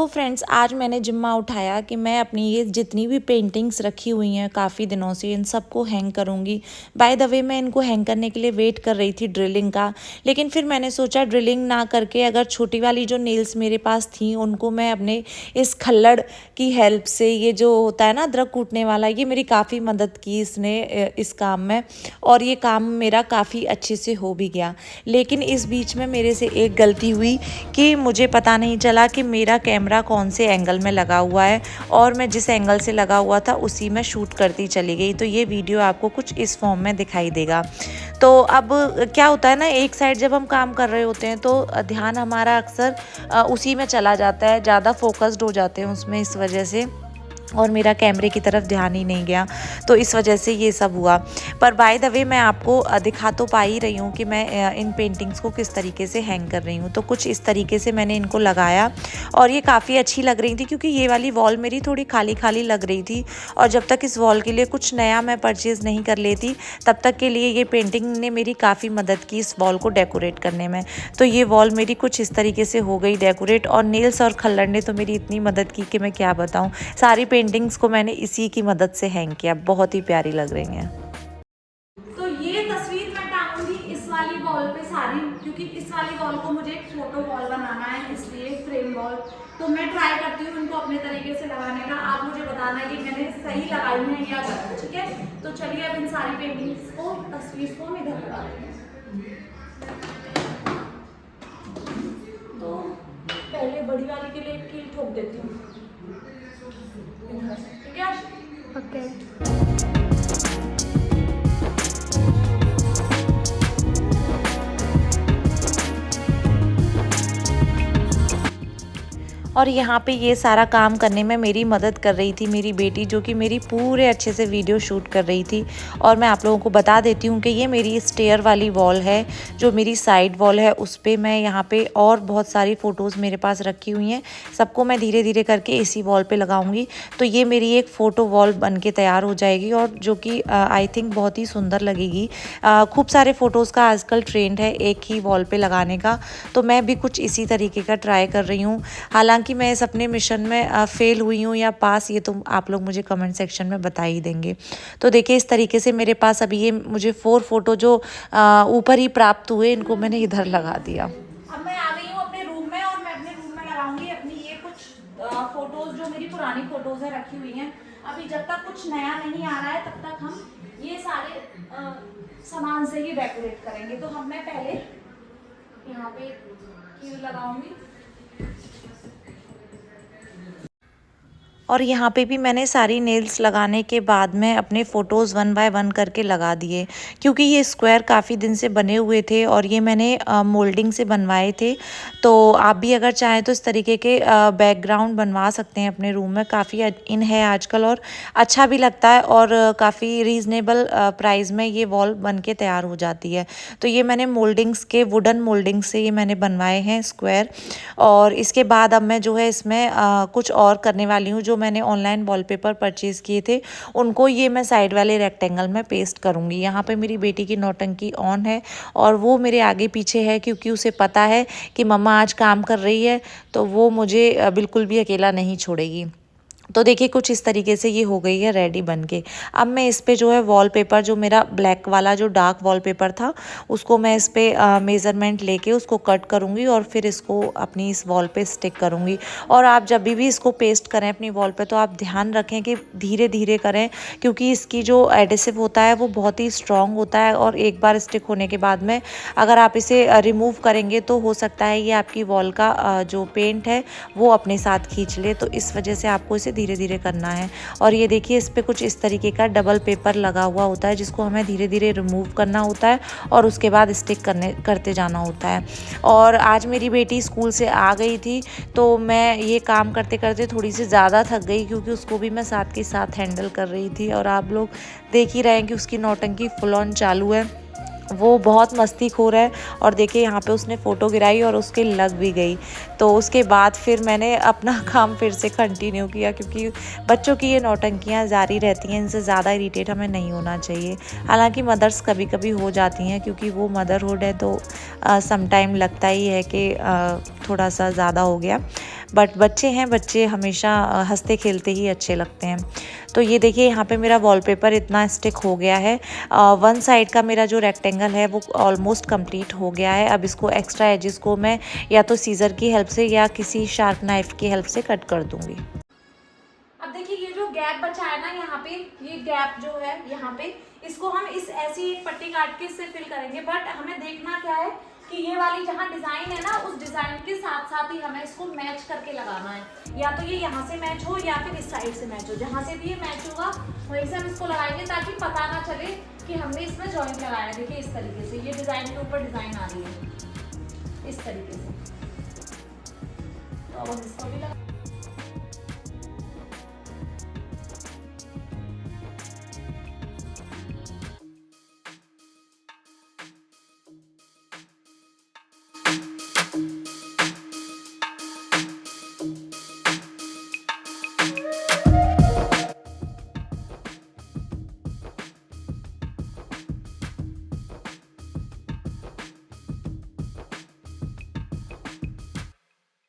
तो फ्रेंड्स आज मैंने जिम्मा उठाया कि मैं अपनी ये जितनी भी पेंटिंग्स रखी हुई हैं काफ़ी दिनों से इन सबको हैंग करूँगी। बाय द वे मैं इनको हैंग करने के लिए वेट कर रही थी ड्रिलिंग का, लेकिन फिर मैंने सोचा ड्रिलिंग ना करके अगर छोटी वाली जो नेल्स मेरे पास थी उनको मैं अपने इस खल्लड़ की हेल्प से, ये जो होता है ना अदरक कूटने वाला, ये मेरी काफ़ी मदद की इसने इस काम में, और ये काम मेरा काफ़ी अच्छे से हो भी गया। लेकिन इस बीच में मेरे से एक गलती हुई कि मुझे पता नहीं चला कि मेरा कैमरा कौन से एंगल में लगा हुआ है, और मैं जिस एंगल से लगा हुआ था उसी में शूट करती चली गई। तो ये वीडियो आपको कुछ इस फॉर्म में दिखाई देगा। तो अब क्या होता है ना, एक साइड जब हम काम कर रहे होते हैं तो ध्यान हमारा अक्सर उसी में चला जाता है, ज़्यादा फोकस्ड हो जाते हैं उसमें, इस वजह से, और मेरा कैमरे की तरफ ध्यान ही नहीं गया, तो इस वजह से ये सब हुआ। पर बाय द वे मैं आपको दिखा तो पा ही रही हूँ कि मैं इन पेंटिंग्स को किस तरीके से हैंग कर रही हूँ। तो कुछ इस तरीके से मैंने इनको लगाया और ये काफ़ी अच्छी लग रही थी, क्योंकि ये वाली वॉल मेरी थोड़ी खाली खाली लग रही थी, और जब तक इस वॉल के लिए कुछ नया मैं परचेज़ नहीं कर लेती तब तक के लिए ये पेंटिंग ने मेरी काफ़ी मदद की इस वॉल को डेकोरेट करने में। तो ये वॉल मेरी कुछ इस तरीके से हो गई डेकोरेट, और नेल्स और खल्लड़ ने तो मेरी इतनी मदद की कि मैं क्या बताऊँ। सारी पेंटिंग्स को मैंने इसी की मदद से हैंग किया, बहुत ही प्यारी लग रही हैं। तो ये तस्वीर मैं टांगूंगी इस वाली वॉल पे सारी, क्योंकि इस वाली वॉल को मुझे एक फोटो वॉल बनाना है, इसलिए फ्रेम वॉल। तो मैं ट्राई करती हूँ इनको अपने तरीके से लगाने का। आप मुझे बताना है कि मैंने सही लगाई है या गलत, ठीक है। तो चलिए अब इन सारी पेंटिंग्स को, तस्वीर को हम इधर लगा देंगे। तो पहले बड़ी वाली के लिए कील ठोक देती हूँ, ठीक है। ओके। और यहाँ पे ये सारा काम करने में मेरी मदद कर रही थी मेरी बेटी, जो कि मेरी पूरे अच्छे से वीडियो शूट कर रही थी। और मैं आप लोगों को बता देती हूँ कि ये मेरी स्टेयर वाली वॉल है, जो मेरी साइड वॉल है, उस पर मैं यहाँ पे और बहुत सारी फ़ोटोज़ मेरे पास रखी हुई हैं, सबको मैं धीरे धीरे करके इसी वॉल पे लगाऊंगी। तो ये मेरी एक फ़ोटो वॉल बन के तैयार हो जाएगी, और जो कि आई थिंक बहुत ही सुंदर लगेगी। खूब सारे फ़ोटोज़ का आजकल ट्रेंड है एक ही वॉल पे लगाने का, तो मैं भी कुछ इसी तरीके का ट्राई कर रही हूँ। हालांकि कि मैं इस अपने मिशन में फेल हुई हूँ या पास, ये तो आप लोग मुझे कमेंट सेक्शन में बता ही देंगे। तो देखिए इस तरीके से मेरे पास अभी ये मुझे 4 फोटो जो ऊपर ही प्राप्त हुए, इनको मैंने इधर लगा दिया। अब मैं आ गई हूँ अपने रूम में, और मैं अपने रूम में लगाऊंगी अपनी ये कुछ फोटोज जो मेरी पुरानी फोटोज है रखी हुई हैं। अभी जब तक कुछ नया नहीं आ रहा है तब तक हम ये सारे सामान से ही डेकोरेट करेंगे। तो हम मैं पहले यहाँ पे कील लगाऊंगी, और यहाँ पे भी मैंने सारी नेल्स लगाने के बाद में अपने फ़ोटोज़ 1 बाय 1 करके लगा दिए, क्योंकि ये स्क्वायर काफ़ी दिन से बने हुए थे और ये मैंने मोल्डिंग से बनवाए थे। तो आप भी अगर चाहें तो इस तरीके के बैकग्राउंड बनवा सकते हैं अपने रूम में, काफ़ी इन है आजकल, और अच्छा भी लगता है, और काफ़ी रीज़नेबल प्राइस में ये वॉल बन के तैयार हो जाती है। तो ये मैंने मोल्डिंग्स के, वुडन मोल्डिंग से ये मैंने बनवाए हैं स्क्वायर। और इसके बाद अब मैं जो है इसमें कुछ और करने वाली हूँ। जो मैंने ऑनलाइन वॉलपेपर परचेज़ किए थे उनको ये मैं साइड वाले रेक्टेंगल में पेस्ट करूँगी। यहाँ पे मेरी बेटी की नौटंकी ऑन है, और वो मेरे आगे पीछे है, क्योंकि उसे पता है कि मम्मा आज काम कर रही है, तो वो मुझे बिल्कुल भी अकेला नहीं छोड़ेगी। तो देखिए कुछ इस तरीके से ये हो गई है रेडी बन के। अब मैं इस पे जो है वॉलपेपर, जो मेरा ब्लैक वाला जो डार्क वॉलपेपर था, उसको मैं इस पे मेज़रमेंट लेके उसको कट करूँगी, और फिर इसको अपनी इस वॉल पे स्टिक करूँगी। और आप जब भी इसको पेस्ट करें अपनी वॉल पे तो आप ध्यान रखें कि धीरे धीरे करें, क्योंकि इसकी जो एडेसिव होता है वो बहुत ही स्ट्रॉन्ग होता है, और एक बार स्टिक होने के बाद में अगर आप इसे रिमूव करेंगे तो हो सकता है ये आपकी वॉल का जो पेंट है वो अपने साथ खींच ले। तो इस वजह से आपको इसे धीरे धीरे करना है। और ये देखिए इस पे कुछ इस तरीके का डबल पेपर लगा हुआ होता है, जिसको हमें धीरे धीरे रिमूव करना होता है और उसके बाद स्टिक करते जाना होता है। और आज मेरी बेटी स्कूल से आ गई थी, तो मैं ये काम करते करते थोड़ी सी ज़्यादा थक गई, क्योंकि उसको भी मैं साथ के साथ हैंडल कर रही थी। और आप लोग देख ही रहे हैं कि उसकी नौटंकी फुल ऑन चालू है, वो बहुत मस्तीखोर है। और देखिए यहाँ पे उसने फ़ोटो गिराई और उसके लग भी गई। तो उसके बाद फिर मैंने अपना काम फिर से कंटिन्यू किया, क्योंकि बच्चों की ये नौटंकियाँ जारी रहती हैं, इनसे ज़्यादा इरिटेट हमें नहीं होना चाहिए। हालांकि मदर्स कभी कभी हो जाती हैं, क्योंकि वो मदरहुड है, तो सम टाइम लगता ही है कि थोड़ा सा ज़्यादा हो गया, बट बच्चे हैं, बच्चे हमेशा हंसते खेलते ही अच्छे लगते हैं। तो ये देखिए यहाँ पे मेरा वॉलपेपर इतना स्टिक हो गया है। वन साइड का मेरा जो रेक्टेंगल है वो ऑलमोस्ट कंप्लीट हो गया है। अब इसको एक्स्ट्रा एजेस को मैं या तो सीज़र की हेल्प से या किसी शार्प नाइफ की हेल्प से कट कर दूँगी। अब देखिए ये जो गैप बचा है ना यहाँ पे, ये गैप जो है यहाँ पे, इसको हम इस ऐसी एक पट्टी काट के इससे फिल करेंगे। बट हमें देखना क्या है कि ये वाली जहाँ डिजाइन है ना, उस डिजाइन के साथ साथ ही हमें इसको मैच करके लगाना है। या तो ये यहाँ से मैच हो या फिर इस साइड से मैच हो, जहाँ से भी ये मैच होगा वहीं से हम इसको लगाएंगे, ताकि पता ना चले कि हमने इसमें जॉइंट लगाया है। देखिए इस तरीके से ये डिजाइन के ऊपर डिजाइन आ रही है, इस तरीके से। तो अब इसको भी लगा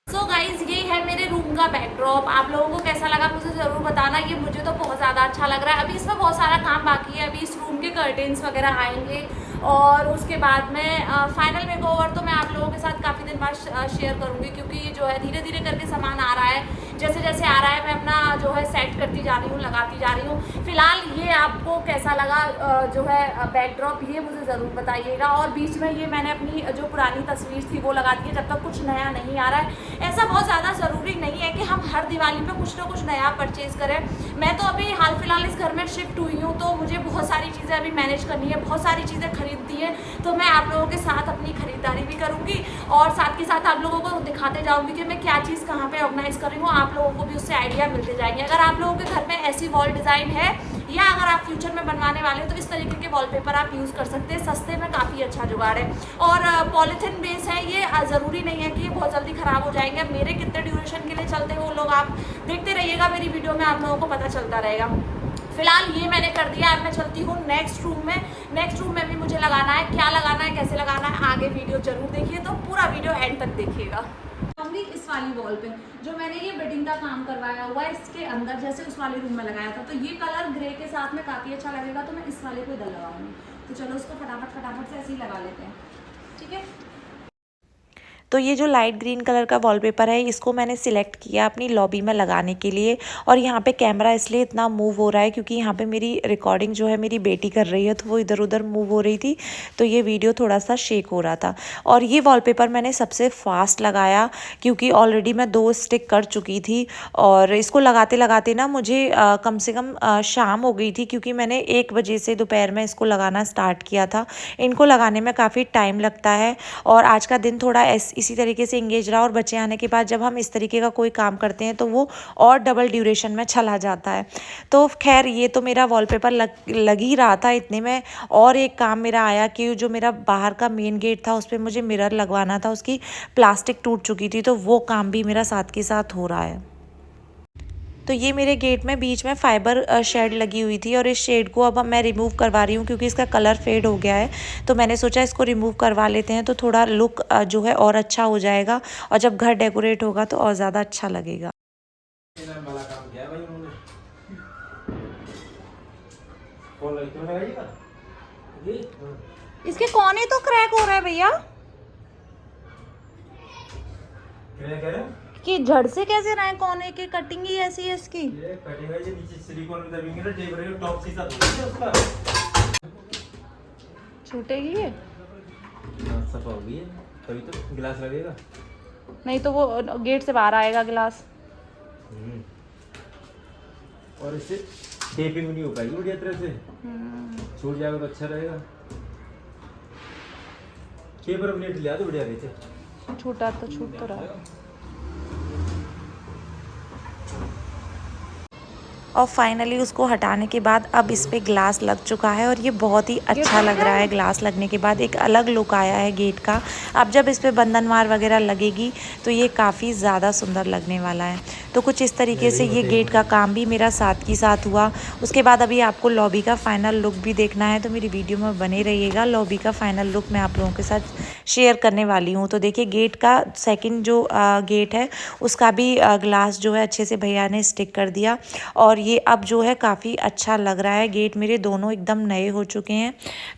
सो गाइज ये है मेरे रूम का बैकड्रॉप। आप लोगों को कैसा लगा मुझे ज़रूर बताना। ये मुझे तो बहुत ज़्यादा अच्छा लग रहा है। अभी इसमें बहुत सारा काम बाकी है। अभी इस रूम के कर्टेन्स वगैरह आएंगे और उसके बाद में फाइनल मेकओवर तो मैं आप लोगों के साथ काफ़ी दिन बाद शेयर करूँगी, क्योंकि जो है धीरे धीरे करके सामान आ रहा है। जैसे जैसे आ रहा है मैं अपना जो है सेट करती जा रही हूँ, लगाती जा रही हूँ। फिलहाल ये आपको कैसा लगा जो है बैकड्रॉप, ये मुझे ज़रूर बताइएगा। और बीच में ये मैंने अपनी जो पुरानी तस्वीर थी वो लगा दी है, जब तक कुछ नया नहीं आ रहा है। ऐसा बहुत ज़्यादा ज़रूरी नहीं है कि हम हर दिवाली में कुछ ना कुछ नया परचेज़ करें। मैं तो अभी हाल फिलहाल इस घर में शिफ्ट हुई हूँ, तो मुझे बहुत सारी चीज़ें अभी मैनेज करनी है, बहुत सारी चीज़ें खरीदती है। तो मैं आप लोगों के साथ अपनी खरीदारी भी करूँगी और साथ के साथ आप लोगों को दिखाते जाऊँगी कि मैं क्या चीज़ कहाँ पे ऑर्गेनाइज कर रही हूँ। आप लोगों को भी उससे आइडिया मिलते जाएंगे। अगर आप लोगों के घर में ऐसी वॉल डिज़ाइन है या अगर आप फ्यूचर में बनवाने वाले हैं तो इस तरीके के वॉलपेपर आप यूज़ कर सकते हैं। सस्ते में काफ़ी अच्छा जुगाड़ है और पॉलीथिन बेस है। ये ज़रूरी नहीं है कि ये बहुत जल्दी ख़राब हो जाएंगे। अब मेरे कितने ड्यूरेशन के लिए चलते हैं वो लोग आप देखते रहिएगा मेरी वीडियो में, आप लोगों को पता चलता रहेगा। फिलहाल ये मैंने कर दिया। अब मैं चलती हूँ नेक्स्ट रूम में। नेक्स्ट रूम में भी मुझे लगाना है, क्या लगाना है, कैसे लगाना है, आगे वीडियो जरूर देखिए, तो पूरा वीडियो एंड तक देखिएगा। इस वाली वॉल पे जो मैंने ये बेडिंग का काम करवाया हुआ है, इसके अंदर जैसे उस वाले रूम में लगाया था, तो ये कलर ग्रे के साथ में काफ़ी अच्छा लगेगा, तो मैं इस वाले को इधर लगाऊंगी। तो चलो उसको फटाफट से ऐसे ही लगा लेते हैं, ठीक है। तो ये जो लाइट ग्रीन कलर का वॉलपेपर है इसको मैंने सिलेक्ट किया अपनी लॉबी में लगाने के लिए। और यहाँ पे कैमरा इसलिए इतना मूव हो रहा है क्योंकि यहाँ पे मेरी रिकॉर्डिंग जो है मेरी बेटी कर रही है, तो वो इधर उधर मूव हो रही थी, तो ये वीडियो थोड़ा सा शेक हो रहा था। और ये वॉलपेपर मैंने सबसे फास्ट लगाया क्योंकि ऑलरेडी मैं 2 स्टिक कर चुकी थी और इसको लगाते लगाते ना मुझे कम से कम शाम हो गई थी, क्योंकि मैंने 1 बजे से दोपहर में इसको लगाना स्टार्ट किया था। इनको लगाने में काफ़ी टाइम लगता है और आज का दिन थोड़ा इसी तरीके से इंगेज रहा। और बच्चे आने के बाद जब हम इस तरीके का कोई काम करते हैं तो वो और डबल ड्यूरेशन में चला जाता है। तो खैर ये तो मेरा वॉलपेपर लग ही रहा था, इतने में और एक काम मेरा आया कि जो मेरा बाहर का मेन गेट था उस पर मुझे मिरर लगवाना था, उसकी प्लास्टिक टूट चुकी थी, तो वो काम भी मेरा साथ के साथ हो रहा है। तो ये मेरे गेट में बीच में फाइबर शेड लगी हुई थी और इस शेड को अब मैं रिमूव करवा रही हूँ क्योंकि इसका कलर फेड हो गया है। तो मैंने सोचा इसको रिमूव करवा लेते हैं तो थोड़ा लुक जो है और अच्छा हो जाएगा और जब घर डेकोरेट होगा तो और ज़्यादा अच्छा लगेगा। इसके कोने तो क्रैक हो रहा है भैया, कि जड़ से कैसे रहे कोने की कटिंग ही ऐसी है इसकी। ये कटिंग है, ये नीचे सिलिकॉन में दबेंगे ना, टेप रहेगा, टॉप शीशा तो उसका छूटेगी ये, सफा होगी है, तभी तो गिलास लगेगा, नहीं तो वो गेट से बाहर आएगा गिलास। और इससे टेपिंग नहीं हो पाएगी बढ़िया तरह से, छूट जाएगा तो अच्छा रहेगा। पेपर प्लेट लिया तो बढ़िया रहते, छूटा तो छूट तो रहा है। और फाइनली उसको हटाने के बाद अब इस पे ग्लास लग चुका है और ये बहुत ही अच्छा लग रहा है। ग्लास लगने के बाद एक अलग लुक आया है गेट का। अब जब इस पे बंधनवार वगैरह लगेगी तो ये काफ़ी ज़्यादा सुंदर लगने वाला है। तो कुछ इस तरीके से ये गेट का काम भी मेरा साथ ही साथ हुआ। उसके बाद अभी आपको लॉबी का फाइनल लुक भी देखना है तो मेरी वीडियो में बने रहिएगा। लॉबी का फाइनल लुक मैं आप लोगों के साथ शेयर करने वाली हूँ। तो देखिए गेट का सेकंड जो गेट है उसका भी ग्लास जो है अच्छे से भैया ने स्टिक कर दिया और ये अब जो है काफ़ी अच्छा लग रहा है। गेट मेरे दोनों एकदम नए हो चुके हैं।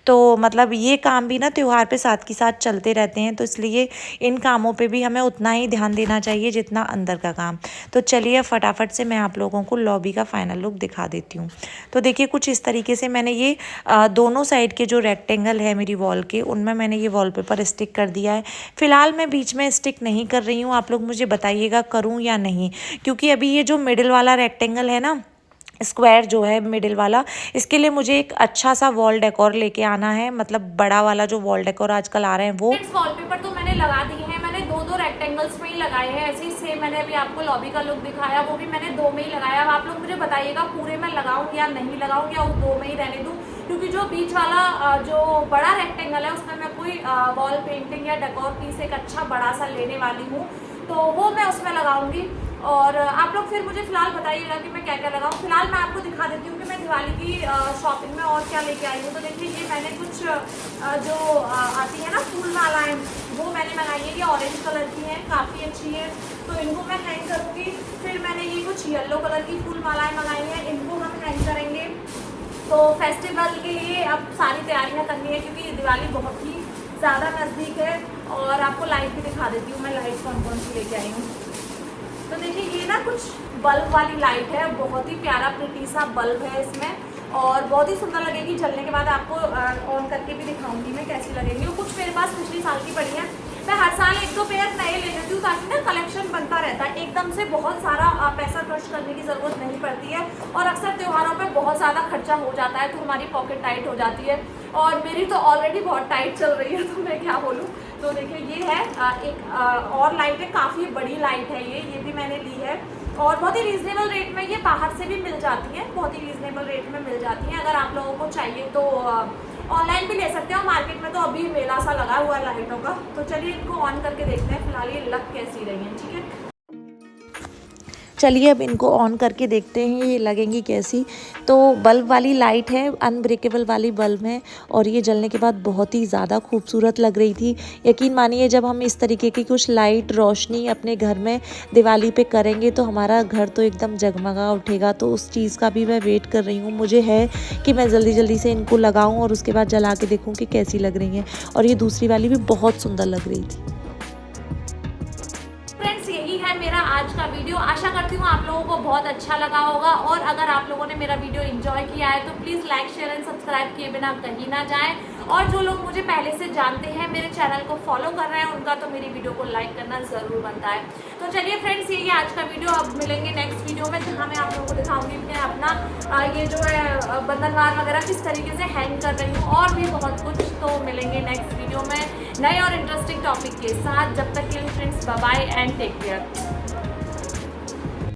तो मतलब ये काम भी ना त्योहार पे साथ के साथ चलते रहते हैं, तो इसलिए इन कामों पे भी हमें उतना ही ध्यान देना चाहिए जितना अंदर का काम। तो चलिए फटाफट से मैं आप लोगों को लॉबी का फाइनल लुक दिखा देती हूँ। तो देखिए कुछ इस तरीके से मैंने ये दोनों साइड के जो रेक्टेंगल है मेरी वॉल के, उनमें मैंने ये वॉलपेपर स्टिक कर दिया है। फिलहाल मैं बीच में स्टिक नहीं कर रही हूँ, आप लोग मुझे बताइएगा करूँ या नहीं, क्योंकि अभी ये जो मिडिल वाला रेक्टेंगल है ना, स्क्वायर जो है मिडिल वाला, इसके लिए मुझे एक अच्छा सा वॉल डेकोर लेके आना है। मतलब बड़ा वाला जो वॉल डेकोर आजकल आ रहे हैं वो। वॉलपेपर तो मैंने लगा दिए हैं, मैंने दो रेक्टेंगल्स में ही लगाए हैं। ऐसे ही सेम मैंने अभी आपको लॉबी का लुक दिखाया, वो भी मैंने 2 में ही लगाया। अब आप लोग मुझे बताइएगा पूरे में लगाऊं या नहीं लगाऊं, या उस 2 में ही रहने दूं, क्योंकि जो बीच वाला जो बड़ा रेक्टेंगल है उसमें मैं कोई वॉल पेंटिंग या डेकोर पीस एक अच्छा बड़ा सा लेने वाली हूँ, तो वो मैं उसमें लगाऊंगी। और आप लोग फिर मुझे फिलहाल बताइएगा कि मैं क्या क्या लगाऊं। फिलहाल मैं आपको दिखा देती हूँ कि मैं दिवाली की शॉपिंग में और क्या लेके आई हूँ। तो देखिए ये मैंने कुछ जो आती है ना फूल मालाएं, वो मैंने मंगाई है। ये ऑरेंज कलर की हैं, काफ़ी अच्छी है, तो इनको मैं हैंग करूँगी। फिर मैंने ये कुछ येलो कलर की फूल मालाएं मंगाई हैं, इनको हम हैंग करेंगे। तो फेस्टिवल के लिए अब सारी तैयारियाँ करनी है, क्योंकि दिवाली बहुत ही ज़्यादा नज़दीक है। और आपको लाइट भी दिखा देती हूँ मैं, लाइट कौन कौन सी लेके आई हूँ। तो देखिए ये ना कुछ बल्ब वाली लाइट है, बहुत ही प्यारा प्रिटी सा बल्ब है इसमें, और बहुत ही सुंदर लगेगी। जलने के बाद आपको ऑन करके भी दिखाऊंगी मैं कैसी लगेगी। और कुछ मेरे पास पिछले साल की पड़ी है, मैं हर साल 1-2 पेयर नए ले लेती हूँ, ताकि ना कलेक्शन बनता रहता है। एकदम से बहुत सारा पैसा खर्च करने की ज़रूरत नहीं पड़ती है, और अक्सर त्योहारों पे बहुत ज़्यादा खर्चा हो जाता है, तो हमारी पॉकेट टाइट हो जाती है। और मेरी तो ऑलरेडी बहुत टाइट चल रही है, तो मैं क्या बोलूँ। तो देखिए ये है एक और लाइट है, काफ़ी बड़ी लाइट है ये भी मैंने ली है, और बहुत ही रीज़नेबल रेट में ये बाहर से भी मिल जाती है, बहुत ही रीज़नेबल रेट में मिल जाती है। अगर आप लोगों को चाहिए तो ऑनलाइन भी ले सकते हो, मार्केट में तो अभी मेला सा लगा हुआ है लाइटों का। तो चलिए इनको ऑन करके देखते हैं फिलहाल ये लग कैसी रही है, ठीक है। चलिए अब इनको ऑन करके देखते हैं ये लगेंगी कैसी। तो बल्ब वाली लाइट है, अनब्रेकेबल वाली बल्ब है, और ये जलने के बाद बहुत ही ज़्यादा खूबसूरत लग रही थी। यकीन मानिए जब हम इस तरीके की कुछ लाइट रोशनी अपने घर में दिवाली पे करेंगे तो हमारा घर तो एकदम जगमगा उठेगा। तो उस चीज़ का भी मैं वेट कर रही हूँ। मुझे है कि मैं जल्दी जल्दी से इनको लगाऊँ और उसके बाद जला के देखूँ कि कैसी लग रही हैं। और ये दूसरी वाली भी बहुत सुंदर लग रही थी। मेरा आज का वीडियो, आशा करती हूँ आप लोगों को बहुत अच्छा लगा होगा। और अगर आप लोगों ने मेरा वीडियो एंजॉय किया है तो please like share and subscribe किए बिना कहीं ना जाएं। और जो लोग मुझे पहले से जानते हैं, मेरे चैनल को फॉलो कर रहे हैं, उनका तो मेरी वीडियो को लाइक करना ज़रूर बनता है। तो चलिए फ्रेंड्स, यही आज का वीडियो। अब मिलेंगे नेक्स्ट वीडियो में, जहाँ मैं आप लोगों को दिखाऊंगी कि अपना ये जो है बंधनवार वगैरह किस तरीके से हैंग कर रही हूँ, और भी बहुत कुछ। तो मिलेंगे नेक्स्ट वीडियो में नए और इंटरेस्टिंग टॉपिक के साथ। जब तक के लिए friends, bye bye and take care.